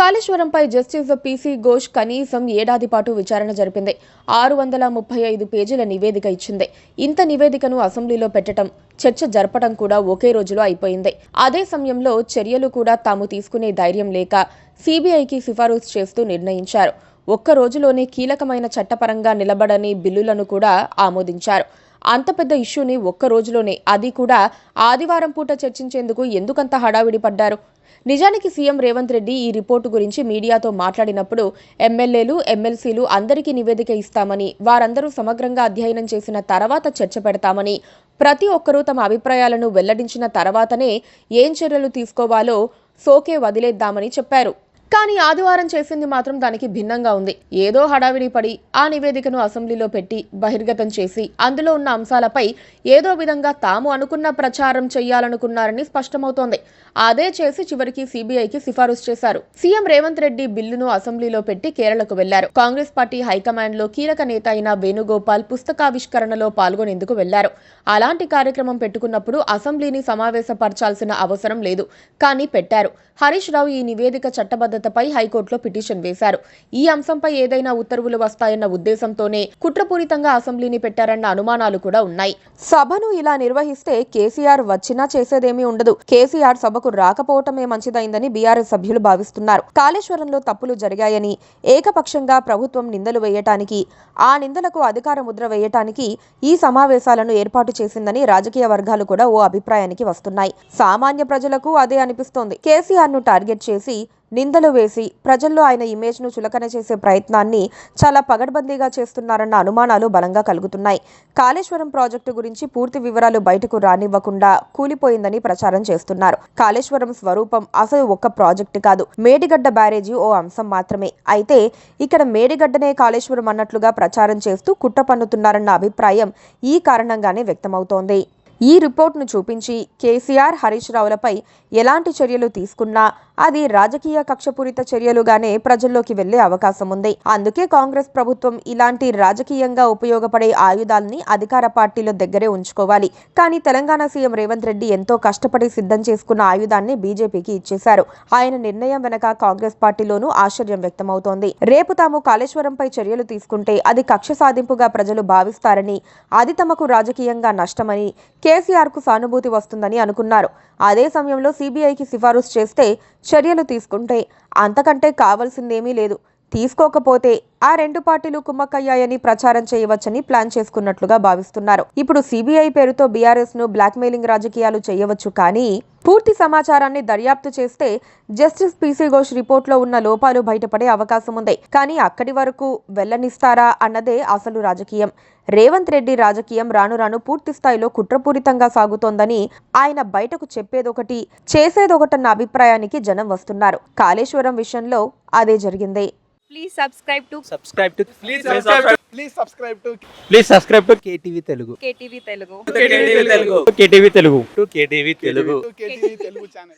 కాళేశ్వరంపై justice PC Ghosh కనీసం ఏడాది పాటు విచారణ జరిపింది. 635 పేజీల నివేదిక ఇచ్చింది. ఇంత నివేదికను అసెంబ్లీలో పెట్టడం, చర్చ జరపడం కూడా ఒకే రోజులో అయిపోయింది. అదే సమయంలో చర్యలు కూడా తాము తీసుకునే ధైర్యం లేక సీబీఐకి సిఫారసు చేస్తూ నిర్ణయించారు. ఒక్క రోజులోనే కీలకమైన చట్టపరంగా నిలబడని బిల్లులను కూడా ఆమోదించారు. అంత పెద్ద ఇష్యూని ఒక్క రోజులోనే, అది కూడా ఆదివారం పూట చర్చించేందుకు ఎందుకంత హడావిడి పడ్డారు? నిజానికి సీఎం రేవంత్ రెడ్డి ఈ రిపోర్టు గురించి మీడియాతో మాట్లాడినప్పుడు ఎమ్మెల్యేలు, ఎమ్మెల్సీలు అందరికీ నివేదిక ఇస్తామని, వారందరూ సమగ్రంగా అధ్యయనం చేసిన తర్వాత చర్చ పెడతామని, ప్రతి ఒక్కరూ తమ అభిప్రాయాలను వెల్లడించిన తర్వాతనే ఏం చర్యలు తీసుకోవాలో సోకే వదిలేద్దామని చెప్పారు. కానీ ఆదివారం చేసింది మాత్రం దానికి భిన్నంగా ఉంది. ఏదో హడావిడి పడి ఆ నివేదికను అసెంబ్లీలో పెట్టి బహిర్గతం చేసి అందులో ఉన్న అంశాలపై ఏదో విధంగా తాము అనుకున్న ప్రచారం చేయాలనుకున్నారని స్పష్టమవుతోంది. అదే చేసి చివరికి సీబీఐకి సిఫారసు చేశారు. సీఎం రేవంత్ రెడ్డి బిల్లును అసెంబ్లీలో పెట్టి కేరళకు వెళ్లారు. కాంగ్రెస్ పార్టీ హైకమాండ్ లో కీలక నేత అయిన వేణుగోపాల్ పుస్తకావిష్కరణలో పాల్గొనేందుకు వెళ్లారు. అలాంటి కార్యక్రమం పెట్టుకున్నప్పుడు అసెంబ్లీని సమావేశపరచాల్సిన అవసరం లేదు, కానీ పెట్టారు. హరీష్ రావు ఈ నివేదిక చట్టబద్ధతపై హైకోర్టులో పిటిషన్ వేశారు. ఈ అంశంపై ఏదైనా ఉత్తర్వులు వస్తాయన్న ఉద్దేశంతోనే కుట్రపూరితంగా అసెంబ్లీని పెట్టారన్న అనుమానాలు కూడా ఉన్నాయి. సభను ఇలా నిర్వహిస్తే కేసీఆర్ వచ్చినా చేసేదేమీ ఉండదు. కేసీఆర్ సభకు రాకపోవటమే మంచిదైందని బీఆర్ఎస్ సభ్యులు భావిస్తున్నారు. కాళేశ్వరంలో తప్పులు జరిగాయని ఏకపక్షంగా ప్రభుత్వం నిందలు వేయటానికి, ఆ నిందలకు అధికార ముద్ర వేయటానికి ఈ సమావేశాలను ఏర్పాటు చేసిందని రాజకీయ వర్గాలు కూడా ఓ అభిప్రాయానికి వస్తున్నాయి. సామాన్య ప్రజలకు అదే అనిపిస్తోంది. కేసీఆర్ ను టార్గెట్ చేసి నిందలు వేసి ప్రజల్లో ఆయన ఇమేజ్ ను చులకన చేసే ప్రయత్నాన్ని చాలా పగడ్బందీగా చేస్తున్నారన్న అనుమానాలు బలంగా కలుగుతున్నాయి. కాళేశ్వరం ప్రాజెక్టు గురించి పూర్తి వివరాలు బయటకు రానివ్వకుండా కూలిపోయిందని ప్రచారం చేస్తున్నారు. కాళేశ్వరం స్వరూపం అసలు ఒక్క ప్రాజెక్టు కాదు, మేడిగడ్డ బ్యారేజీ ఓ అంశం మాత్రమే. అయితే ఇక్కడ మేడిగడ్డనే కాళేశ్వరం అన్నట్లుగా ప్రచారం చేస్తూ కుట్ర పన్నుతున్నారన్న అభిప్రాయం ఈ కారణంగానే వ్యక్తమవుతోంది. ఈ రిపోర్ట్ను చూపించి కేసీఆర్, హరీష్ రావులపై ఎలాంటి చర్యలు తీసుకున్నా అది రాజకీయ కక్షపూరిత చర్యలుగానే ప్రజల్లోకి వెళ్లే అవకాశం ఉంది. అందుకే కాంగ్రెస్ ప్రభుత్వం ఇలాంటి రాజకీయంగా ఉపయోగపడే ఆయుధాలని అధికార పార్టీల దగ్గరే ఉంచుకోవాలి. కానీ తెలంగాణ సీఎం రేవంత్ రెడ్డి ఎంతో కష్టపడి సిద్ధం చేసుకున్న ఆయుధాన్ని బీజేపీకి ఇచ్చేశారు. ఆయన నిర్ణయం వెనక కాంగ్రెస్ పార్టీలోనూ ఆశ్చర్యం వ్యక్తమవుతోంది. రేపు తాము కాళేశ్వరంపై చర్యలు తీసుకుంటే అది కక్ష సాధింపుగా ప్రజలు భావిస్తారని, అది తమకు రాజకీయంగా నష్టమని, కేసీఆర్ కు సానుభూతి వస్తుందని అనుకున్నారు. అదే సమయంలో సీబీఐకి సిఫారసు చేస్తే, చర్యలు తీసుకుంటే అంతకంటే కావాల్సిందేమీ లేదు. తీసుకోకపోతే ఆ రెండు పార్టీలు కుమ్మక్కయ్యాయని ప్రచారం చేయవచ్చని ప్లాన్ చేసుకున్నట్లుగా భావిస్తున్నారు. ఇప్పుడు సీబీఐ పేరుతో బీఆర్ఎస్ ను బ్లాక్మెయిలింగ్ రాజకీయాలు చేయవచ్చు, కానీ పూర్తి సమాచారాన్ని దర్యాప్తు చేస్తే జస్టిస్ పీసీ ఘోష్ రిపోర్ట్లో ఉన్న లోపాలు బయటపడే అవకాశం ఉంది. కానీ అక్కడి వరకు వెళ్లనిస్తారా అన్నదే అసలు రాజకీయం. రేవంత్ రెడ్డి రాజకీయం రాను రాను పూర్తి స్థాయిలో కుట్రపూరితంగా సాగుతోందని, ఆయన బయటకు చెప్పేదొకటి చేసేదొకటన్న అభిప్రాయానికి జనం వస్తున్నారు. కాళేశ్వరం విషయంలో అదే జరిగింది. Please subscribe to KTV Telugu. KTV Telugu. KTV Telugu channel.